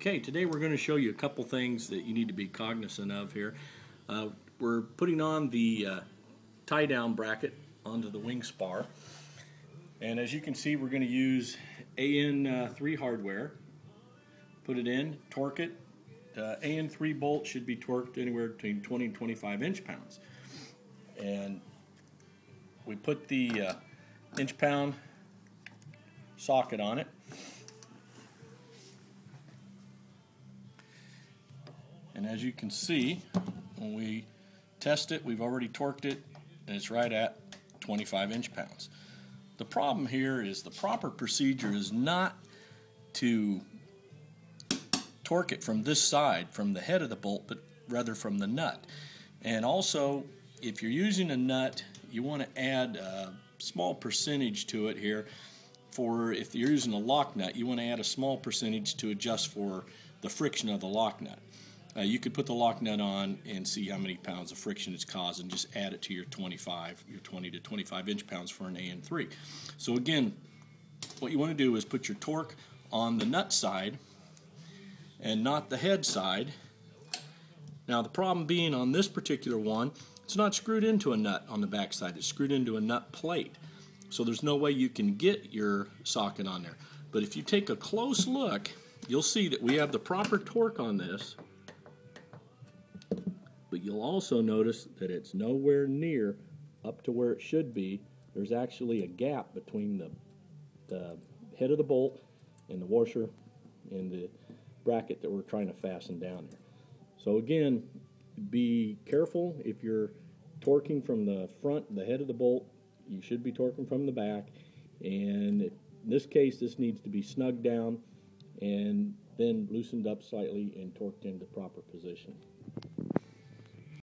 Okay, today we're going to show you a couple things that you need to be cognizant of here. We're putting on the tie-down bracket onto the wing spar, and as you can see, we're going to use AN3 hardware. Put it in, torque it. The AN3 bolt should be torqued anywhere between 20 and 25 inch-pounds. And we put the inch-pound socket on it. And as you can see, when we test it, we've already torqued it, and it's right at 25 inch-pounds. The problem here is the proper procedure is not to torque it from this side, from the head of the bolt, but rather from the nut. And also, if you're using a nut, you want to add a small percentage to it here. For if you're using a lock nut, you want to add a small percentage to adjust for the friction of the lock nut. You could put the lock nut on and see how many pounds of friction it's causing. Just add it to your 20 to 25 inch-pounds for an AN3. So again, what you want to do is put your torque on the nut side and not the head side. Now the problem being on this particular one, it's not screwed into a nut on the back side. It's screwed into a nut plate. So there's no way you can get your socket on there. But if you take a close look, you'll see that we have the proper torque on this. But you'll also notice that it's nowhere near up to where it should be. There's actually a gap between the head of the bolt and the washer and the bracket that we're trying to fasten down there. So again, be careful if you're torquing from the front, the head of the bolt. You should be torquing from the back, and in this case this needs to be snugged down and then loosened up slightly and torqued into proper position.